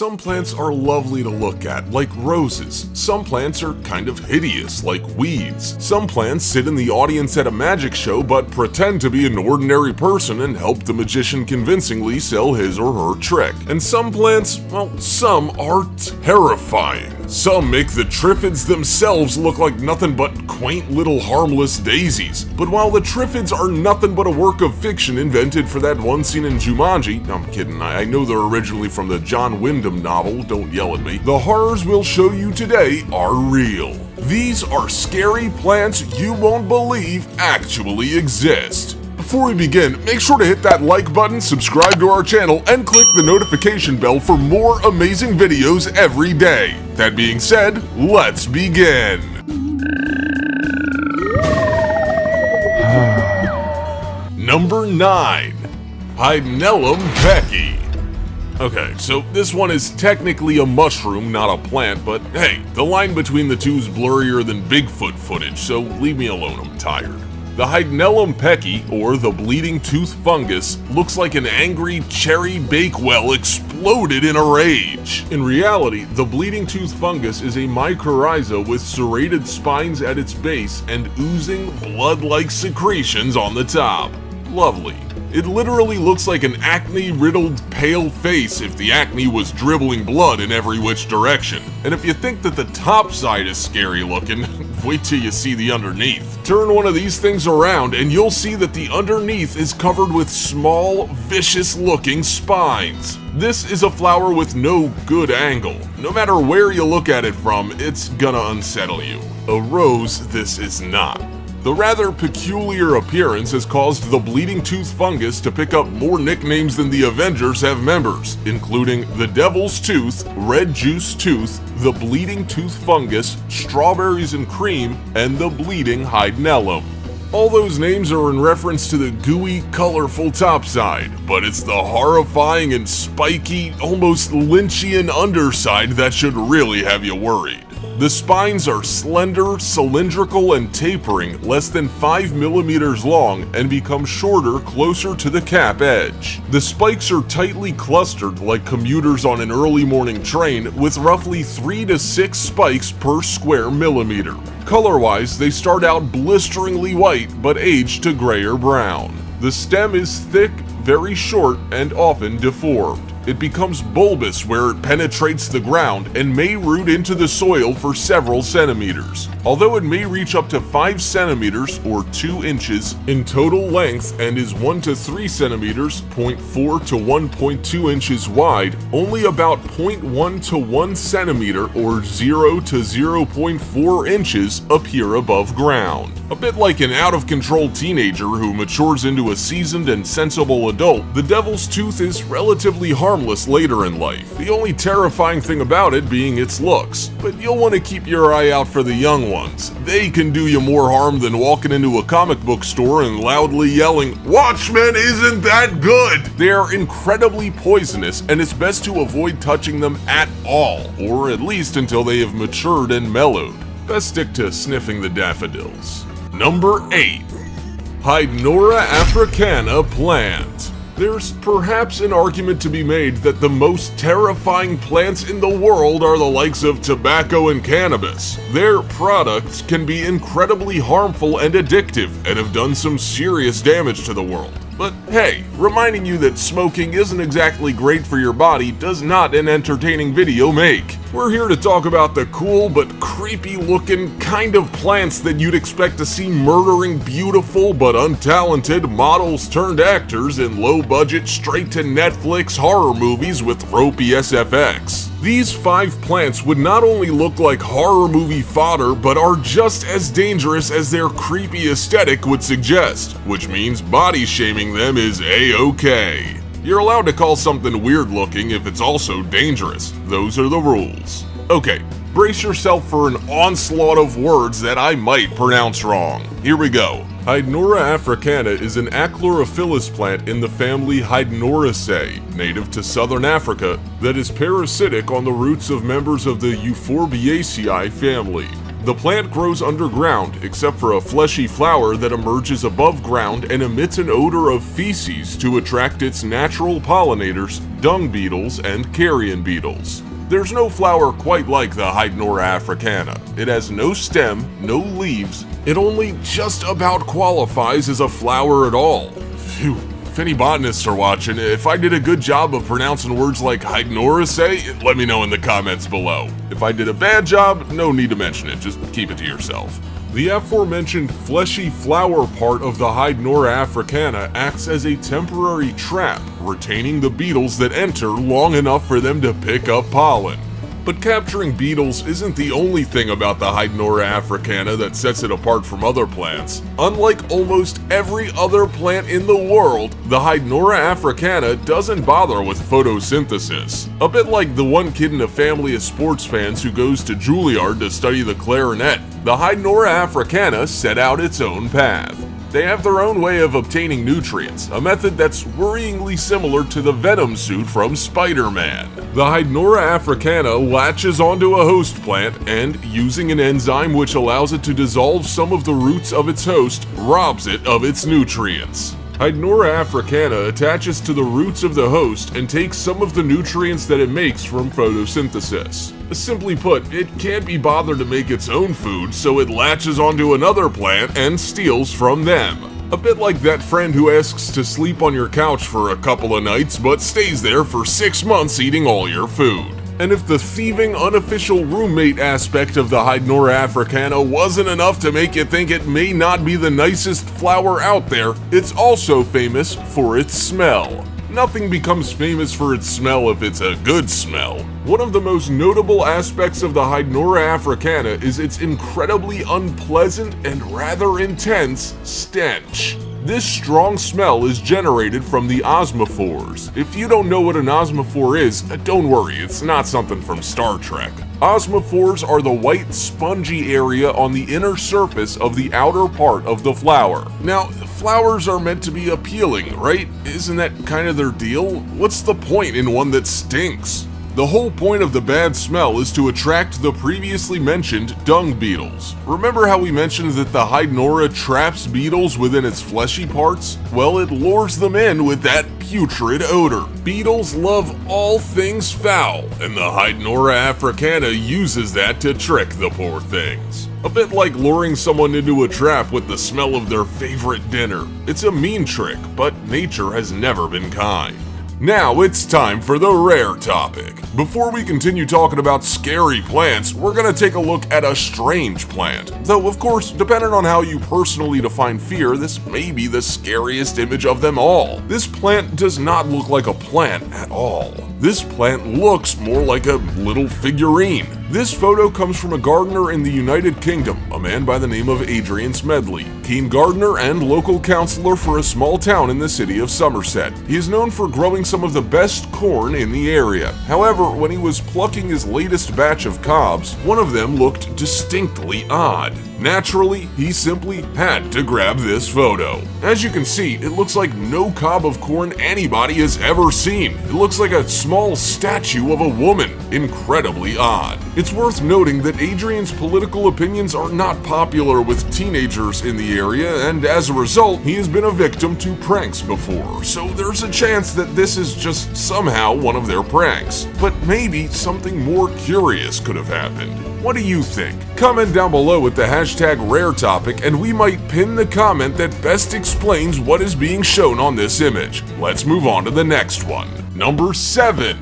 Some plants are lovely to look at, like roses. Some plants are kind of hideous, like weeds. Some plants sit in the audience at a magic show but pretend to be an ordinary person and help the magician convincingly sell his or her trick. And some plants, well, some are terrifying. Some make the triffids themselves look like nothing but quaint little harmless daisies. But while the triffids are nothing but a work of fiction invented for that one scene in Jumanji, I'm kidding, I know they're originally from the John Wyndham novel, don't yell at me, the horrors we'll show you today are real. These are scary plants you won't believe actually exist. Before we begin, make sure to hit that like button, subscribe to our channel, and click the notification bell for more amazing videos every day. That being said, let's begin. Number 9. Hydnellum pecki. Okay, so this one is technically a mushroom, not a plant, but hey, the line between the two is blurrier than Bigfoot footage, so leave me alone, I'm tired. The Hydnellum pecki, or the bleeding tooth fungus, looks like an angry cherry bakewell exploded in a rage. In reality, the bleeding tooth fungus is a mycorrhiza with serrated spines at its base and oozing blood-like secretions on the top. Lovely. It literally looks like an acne-riddled pale face if the acne was dribbling blood in every which direction. And if you think that the top side is scary looking, wait till you see the underneath. Turn one of these things around and you'll see that the underneath is covered with small, vicious-looking spines. This is a flower with no good angle. No matter where you look at it from, it's gonna unsettle you. A rose, this is not. The rather peculiar appearance has caused the bleeding tooth fungus to pick up more nicknames than the Avengers have members, including the Devil's Tooth, Red Juice Tooth, the Bleeding Tooth Fungus, Strawberries and Cream, and the Bleeding Hydnellum. All those names are in reference to the gooey, colorful topside, but it's the horrifying and spiky, almost Lynchian underside that should really have you worried. The spines are slender, cylindrical, and tapering, less than 5 millimeters long, and become shorter closer to the cap edge. The spikes are tightly clustered like commuters on an early morning train, with roughly 3 to 6 spikes per square millimeter. Color-wise, they start out blisteringly white, but age to gray or brown. The stem is thick, very short, and often deformed. It becomes bulbous where it penetrates the ground and may root into the soil for several centimeters. Although it may reach up to 5 centimeters or 2 inches in total length and is 1 to 3 centimeters, 0.4 to 1.2 inches wide, only about 0.1 to 1 centimeter or 0 to 0.4 inches appear above ground. A bit like an out-of-control teenager who matures into a seasoned and sensible adult, the Devil's Tooth is relatively harmless later in life, the only terrifying thing about it being its looks. But you'll want to keep your eye out for the young ones. They can do you more harm than walking into a comic book store and loudly yelling, "Watchmen isn't that good!" They are incredibly poisonous, and it's best to avoid touching them at all, or at least until they have matured and mellowed. Best stick to sniffing the daffodils. Number 8. Hydnora africana plant. There's perhaps an argument to be made that the most terrifying plants in the world are the likes of tobacco and cannabis. Their products can be incredibly harmful and addictive and have done some serious damage to the world. But hey, reminding you that smoking isn't exactly great for your body does not an entertaining video make. We're here to talk about the cool but creepy looking kind of plants that you'd expect to see murdering beautiful but untalented models turned actors in low budget straight to Netflix horror movies with ropey SFX. These 5 plants would not only look like horror movie fodder, but are just as dangerous as their creepy aesthetic would suggest, which means body shaming them is A-okay. You're allowed to call something weird looking if it's also dangerous. Those are the rules. Okay, brace yourself for an onslaught of words that I might pronounce wrong. Here we go. Hydnora africana is an achlorophyllous plant in the family Hydnoraceae, native to southern Africa, that is parasitic on the roots of members of the Euphorbiaceae family. The plant grows underground, except for a fleshy flower that emerges above ground and emits an odor of feces to attract its natural pollinators, dung beetles, and carrion beetles. There's no flower quite like the Hydnora africana. It has no stem, no leaves. It only just about qualifies as a flower at all. Phew. If any botanists are watching, if I did a good job of pronouncing words like Hydnora, say, let me know in the comments below. If I did a bad job, no need to mention it, just keep it to yourself. The aforementioned fleshy flower part of the Hydnora africana acts as a temporary trap, retaining the beetles that enter long enough for them to pick up pollen. But capturing beetles isn't the only thing about the Hydnora africana that sets it apart from other plants. Unlike almost every other plant in the world, the Hydnora africana doesn't bother with photosynthesis. A bit like the one kid in a family of sports fans who goes to Juilliard to study the clarinet, the Hydnora africana set out its own path. They have their own way of obtaining nutrients, a method that's worryingly similar to the venom suit from Spider-Man. The Hydnora africana latches onto a host plant and, using an enzyme which allows it to dissolve some of the roots of its host, robs it of its nutrients. Hydnora africana attaches to the roots of the host and takes some of the nutrients that it makes from photosynthesis. Simply put, it can't be bothered to make its own food, so it latches onto another plant and steals from them. A bit like that friend who asks to sleep on your couch for a couple of nights but stays there for 6 months eating all your food. And if the thieving unofficial roommate aspect of the Hydnora africana wasn't enough to make you think it may not be the nicest flower out there, it's also famous for its smell. Nothing becomes famous for its smell if it's a good smell. One of the most notable aspects of the Hydnora africana is its incredibly unpleasant and rather intense stench. This strong smell is generated from the osmophores. If you don't know what an osmophore is, don't worry, it's not something from Star Trek. Osmophores are the white, spongy area on the inner surface of the outer part of the flower. Now, flowers are meant to be appealing, right? Isn't that kind of their deal? What's the point in one that stinks? The whole point of the bad smell is to attract the previously mentioned dung beetles. Remember how we mentioned that the Hydnora traps beetles within its fleshy parts? Well, it lures them in with that putrid odor. Beetles love all things foul, and the Hydnora africana uses that to trick the poor things. A bit like luring someone into a trap with the smell of their favorite dinner. It's a mean trick, but nature has never been kind. Now it's time for the rare topic. Before we continue talking about scary plants, we're gonna take a look at a strange plant. Though, of course, depending on how you personally define fear, this may be the scariest image of them all. This plant does not look like a plant at all. This plant looks more like a little figurine. This photo comes from a gardener in the United Kingdom, a man by the name of Adrian Smedley, keen gardener and local councillor for a small town in the city of Somerset. He is known for growing some of the best corn in the area. However, when he was plucking his latest batch of cobs, one of them looked distinctly odd. Naturally, he simply had to grab this photo. As you can see, it looks like no cob of corn anybody has ever seen. It looks like a small statue of a woman. Incredibly odd. It's worth noting that Adrian's political opinions are not popular with teenagers in the area, and as a result, he has been a victim to pranks before, so there's a chance that this is just somehow one of their pranks. But maybe something more curious could have happened. What do you think? Comment down below with the hashtag rare topic and we might pin the comment that best explains what is being shown on this image. Let's move on to the next one. Number 7.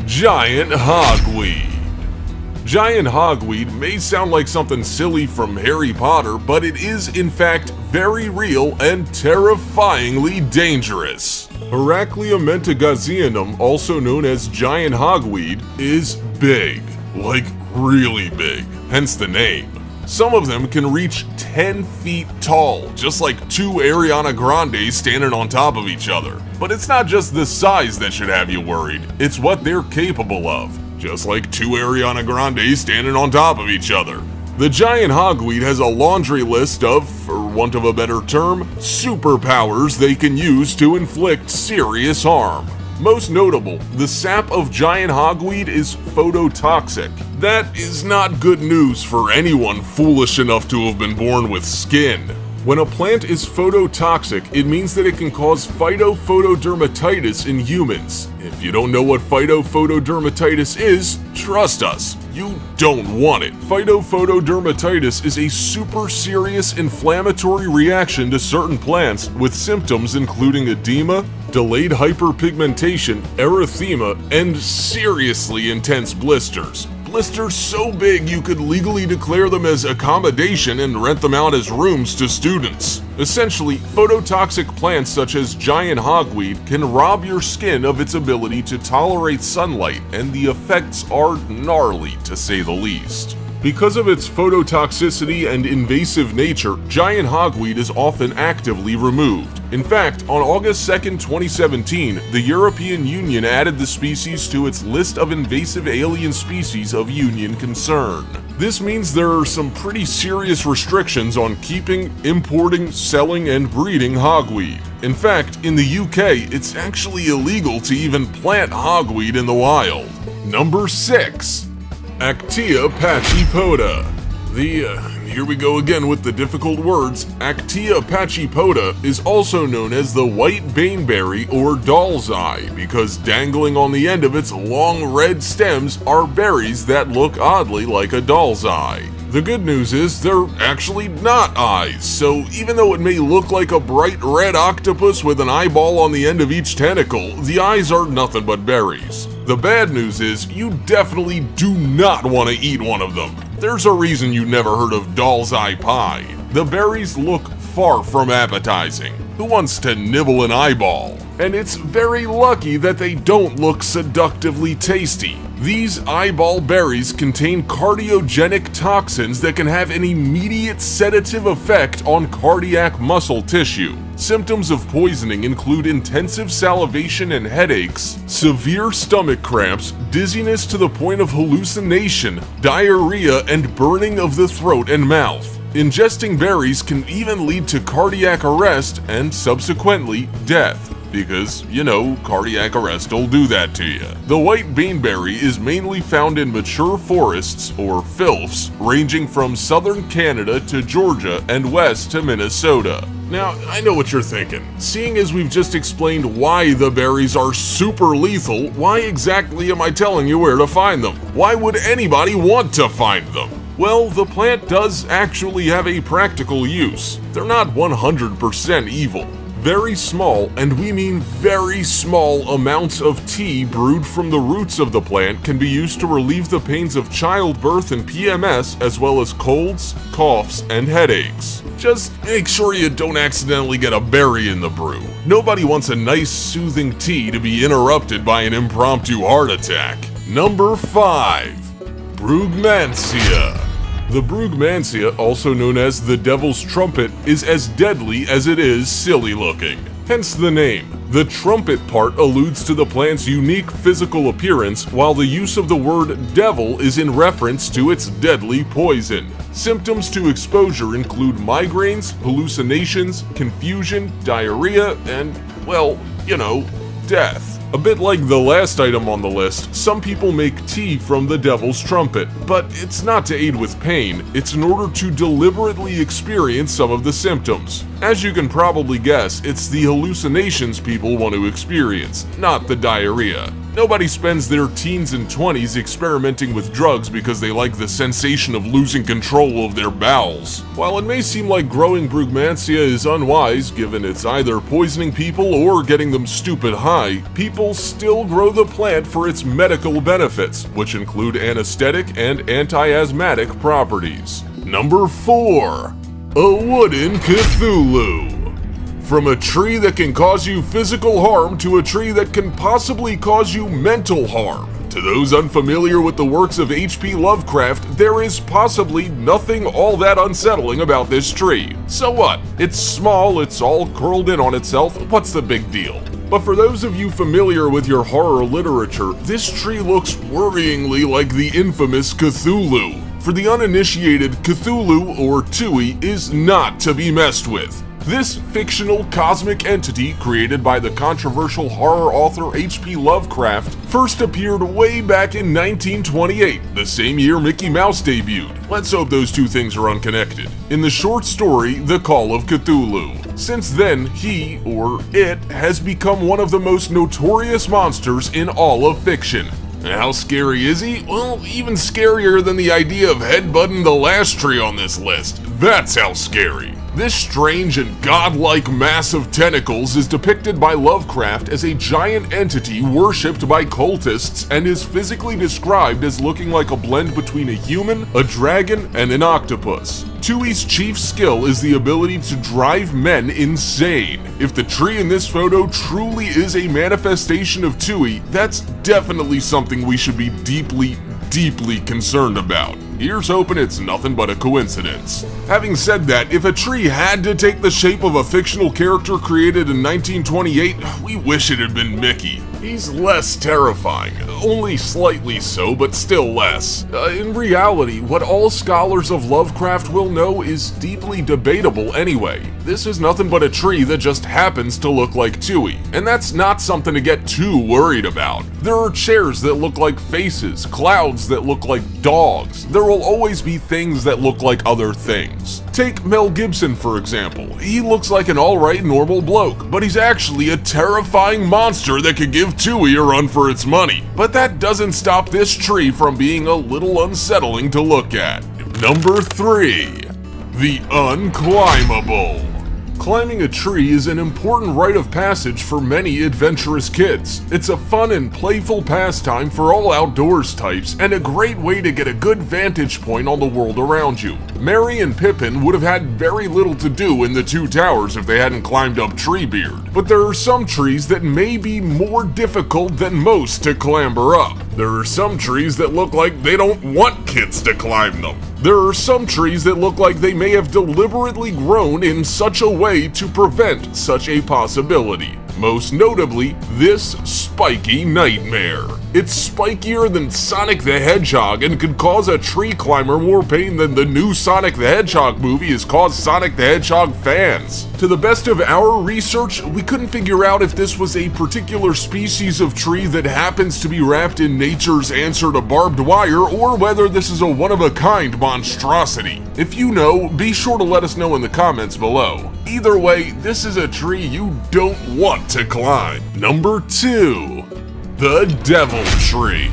Giant hogweed. Giant hogweed may sound like something silly from Harry Potter, but it is in fact very real and terrifyingly dangerous. Heraclea mentagazianum, also known as giant hogweed, is big. Like really big, hence the name. Some of them can reach 10 feet tall, just like two Ariana Grandes standing on top of each other. But it's not just the size that should have you worried, it's what they're capable of, just like two Ariana Grandes standing on top of each other. The giant hogweed has a laundry list of, for want of a better term, superpowers they can use to inflict serious harm. Most notable, the sap of giant hogweed is phototoxic. That is not good news for anyone foolish enough to have been born with skin. When a plant is phototoxic, it means that it can cause phytophotodermatitis in humans. If you don't know what phytophotodermatitis is, trust us, you don't want it. Phytophotodermatitis is a super serious inflammatory reaction to certain plants with symptoms including edema, delayed hyperpigmentation, erythema, and seriously intense blisters. Blisters so big you could legally declare them as accommodation and rent them out as rooms to students. Essentially, phototoxic plants such as giant hogweed can rob your skin of its ability to tolerate sunlight, and the effects are gnarly to say the least. Because of its phototoxicity and invasive nature, giant hogweed is often actively removed. In fact, on August 2, 2017, the European Union added the species to its list of invasive alien species of union concern. This means there are some pretty serious restrictions on keeping, importing, selling, and breeding hogweed. In fact, in the UK, it's actually illegal to even plant hogweed in the wild. Number 6. Actaea pachypoda. Here we go again with the difficult words. Actaea pachypoda is also known as the white baneberry or doll's eye because dangling on the end of its long red stems are berries that look oddly like a doll's eye. The good news is they're actually not eyes, so even though it may look like a bright red octopus with an eyeball on the end of each tentacle, the eyes are nothing but berries. The bad news is you definitely do not want to eat one of them. There's a reason you never heard of doll's eye pie. The berries look far from appetizing. Who wants to nibble an eyeball? And it's very lucky that they don't look seductively tasty. These eyeball berries contain cardiogenic toxins that can have an immediate sedative effect on cardiac muscle tissue. Symptoms of poisoning include intensive salivation and headaches, severe stomach cramps, dizziness to the point of hallucination, diarrhea, and burning of the throat and mouth. Ingesting berries can even lead to cardiac arrest and subsequently death. Because, cardiac arrest will do that to you. The white baneberry is mainly found in mature forests, or filths, ranging from southern Canada to Georgia and west to Minnesota. Now, I know what you're thinking. Seeing as we've just explained why the berries are super lethal, why exactly am I telling you where to find them? Why would anybody want to find them? Well, the plant does actually have a practical use. They're not 100% evil. Very small, and we mean very small, amounts of tea brewed from the roots of the plant can be used to relieve the pains of childbirth and PMS, as well as colds, coughs, and headaches. Just make sure you don't accidentally get a berry in the brew. Nobody wants a nice, soothing tea to be interrupted by an impromptu heart attack. Number 5. Brugmansia. The Brugmansia, also known as the Devil's Trumpet, is as deadly as it is silly looking. Hence the name. The trumpet part alludes to the plant's unique physical appearance, while the use of the word devil is in reference to its deadly poison. Symptoms to exposure include migraines, hallucinations, confusion, diarrhea, and, death. A bit like the last item on the list, some people make tea from the Devil's Trumpet, but it's not to aid with pain, it's in order to deliberately experience some of the symptoms. As you can probably guess, it's the hallucinations people want to experience, not the diarrhea. Nobody spends their teens and 20s experimenting with drugs because they like the sensation of losing control of their bowels. While it may seem like growing Brugmansia is unwise, given it's either poisoning people or getting them stupid high, people still grow the plant for its medical benefits, which include anesthetic and anti-asthmatic properties. Number 4. A wooden Cthulhu. From a tree that can cause you physical harm to a tree that can possibly cause you mental harm. To those unfamiliar with the works of H.P. Lovecraft, there is possibly nothing all that unsettling about this tree. So what? It's small, it's all curled in on itself, what's the big deal? But for those of you familiar with your horror literature, this tree looks worryingly like the infamous Cthulhu. For the uninitiated, Cthulhu, or Tui, is not to be messed with. This fictional cosmic entity, created by the controversial horror author H.P. Lovecraft, first appeared way back in 1928, the same year Mickey Mouse debuted. Let's hope those two things are unconnected. In the short story, The Call of Cthulhu. Since then, he, or it, has become one of the most notorious monsters in all of fiction. How scary is he? Well, even scarier than the idea of headbutting the last tree on this list. That's how scary. This strange and godlike mass of tentacles is depicted by Lovecraft as a giant entity worshipped by cultists and is physically described as looking like a blend between a human, a dragon, and an octopus. Tui's chief skill is the ability to drive men insane. If the tree in this photo truly is a manifestation of Tui, that's definitely something we should be deeply concerned about. Here's hoping it's nothing but a coincidence. Having said that, if a tree had to take the shape of a fictional character created in 1928, we wish it had been Mickey. He's less terrifying, only slightly so, but still less. In reality, what all scholars of Lovecraft will know is deeply debatable anyway. This is nothing but a tree that just happens to look like Tui, and that's not something to get too worried about. There are chairs that look like faces, clouds that look like dogs. There will always be things that look like other things. Take Mel Gibson, for example. He looks like an alright normal bloke, but he's actually a terrifying monster that could give Tui a run for its money. But that doesn't stop this tree from being a little unsettling to look at. Number 3. The Unclimbable. Climbing a tree is an important rite of passage for many adventurous kids. It's a fun and playful pastime for all outdoors types, and a great way to get a good vantage point on the world around you. Merry and Pippin would have had very little to do in the Two Towers if they hadn't climbed up Treebeard. But there are some trees that may be more difficult than most to clamber up. There are some trees that look like they don't want kids to climb them. There are some trees that look like they may have deliberately grown in such a way to prevent such a possibility. Most notably, this spiky nightmare. It's spikier than Sonic the Hedgehog and could cause a tree climber more pain than the new Sonic the Hedgehog movie has caused Sonic the Hedgehog fans. To the best of our research, we couldn't figure out if this was a particular species of tree that happens to be wrapped in nature's answer to barbed wire, or whether this is a one-of-a-kind monstrosity. If you know, be sure to let us know in the comments below. Either way, this is a tree you don't want to climb. Number 2. The Devil Tree.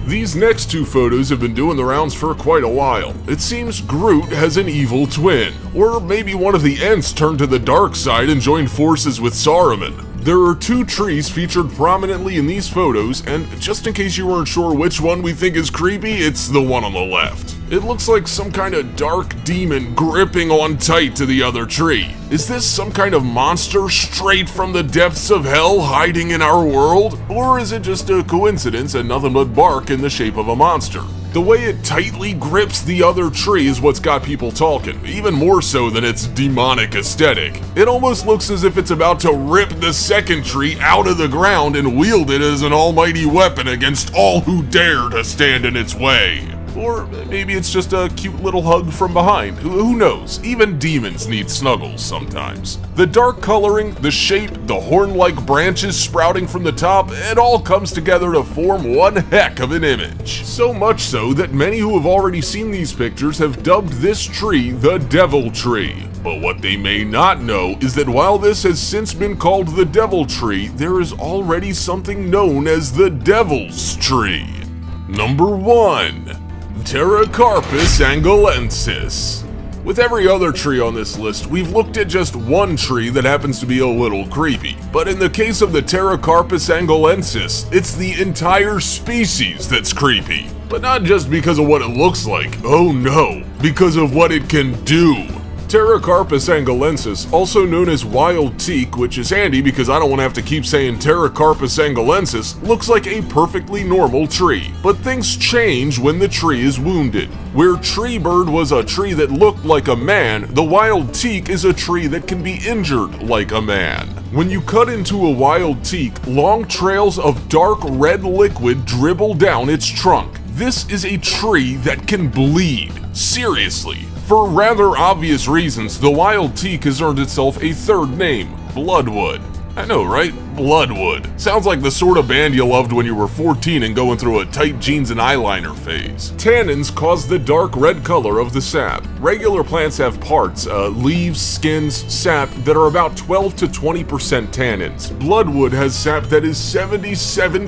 These next two photos have been doing the rounds for quite a while. It seems Groot has an evil twin, or maybe one of the Ents turned to the dark side and joined forces with Saruman. There are two trees featured prominently in these photos, and just in case you weren't sure which one we think is creepy, it's the one on the left. It looks like some kind of dark demon gripping on tight to the other tree. Is this some kind of monster straight from the depths of hell hiding in our world? Or is it just a coincidence and nothing but bark in the shape of a monster? The way it tightly grips the other tree is what's got people talking, even more so than its demonic aesthetic. It almost looks as if it's about to rip the second tree out of the ground and wield it as an almighty weapon against all who dare to stand in its way. Or maybe it's just a cute little hug from behind. Who knows? Even demons need snuggles sometimes. The dark coloring, the shape, the horn-like branches sprouting from the top, it all comes together to form one heck of an image. So much so that many who have already seen these pictures have dubbed this tree the Devil Tree. But what they may not know is that while this has since been called the Devil Tree, there is already something known as the Devil's Tree. Number 1. Pterocarpus angolensis. With every other tree on this list, we've looked at just one tree that happens to be a little creepy. But in the case of the Pterocarpus angolensis, it's the entire species that's creepy. But not just because of what it looks like, oh no, because of what it can do. Pterocarpus angolensis, also known as wild teak, which is handy because I don't want to have to keep saying Pterocarpus angolensis, looks like a perfectly normal tree. But things change when the tree is wounded. Where Treebird was a tree that looked like a man, the wild teak is a tree that can be injured like a man. When you cut into a wild teak, long trails of dark red liquid dribble down its trunk. This is a tree that can bleed. Seriously. For rather obvious reasons, the wild teak has earned itself a third name, bloodwood. I know, right? Bloodwood. Sounds like the sort of band you loved when you were 14 and going through a tight jeans and eyeliner phase. Tannins cause the dark red color of the sap. Regular plants have parts, leaves, skins, sap, that are about 12 to 20% tannins. Bloodwood has sap that is 77%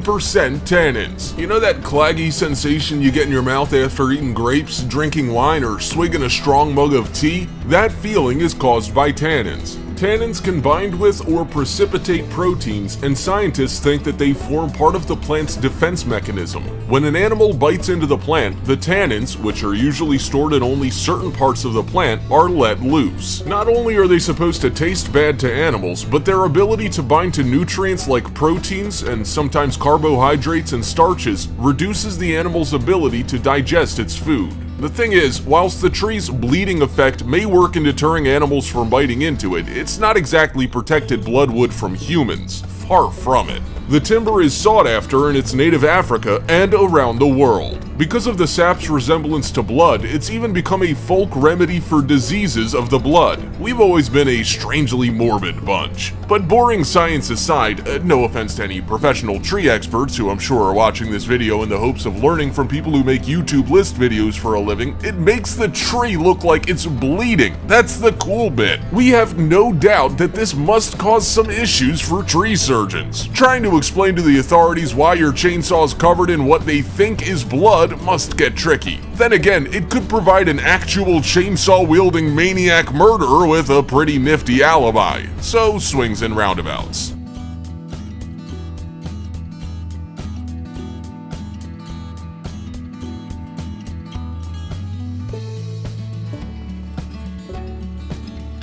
tannins. You know that claggy sensation you get in your mouth after eating grapes, drinking wine, or swigging a strong mug of tea? That feeling is caused by tannins. Tannins can bind with or precipitate proteins, and scientists think that they form part of the plant's defense mechanism. When an animal bites into the plant, the tannins, which are usually stored in only certain parts of the plant, are let loose. Not only are they supposed to taste bad to animals, but their ability to bind to nutrients like proteins and sometimes carbohydrates and starches reduces the animal's ability to digest its food. The thing is, whilst the tree's bleeding effect may work in deterring animals from biting into it, it's not exactly protected bloodwood from humans. Far from it. The timber is sought after in its native Africa and around the world. Because of the sap's resemblance to blood, it's even become a folk remedy for diseases of the blood. We've always been a strangely morbid bunch. But boring science aside, no offense to any professional tree experts who I'm sure are watching this video in the hopes of learning from people who make YouTube list videos for a living, it makes the tree look like it's bleeding. That's the cool bit. We have no doubt that this must cause some issues for tree surgeons. Trying to explain to the authorities why your chainsaw is covered in what they think is blood must get tricky. Then again, it could provide an actual chainsaw-wielding maniac murderer with a pretty nifty alibi. So, swings and roundabouts.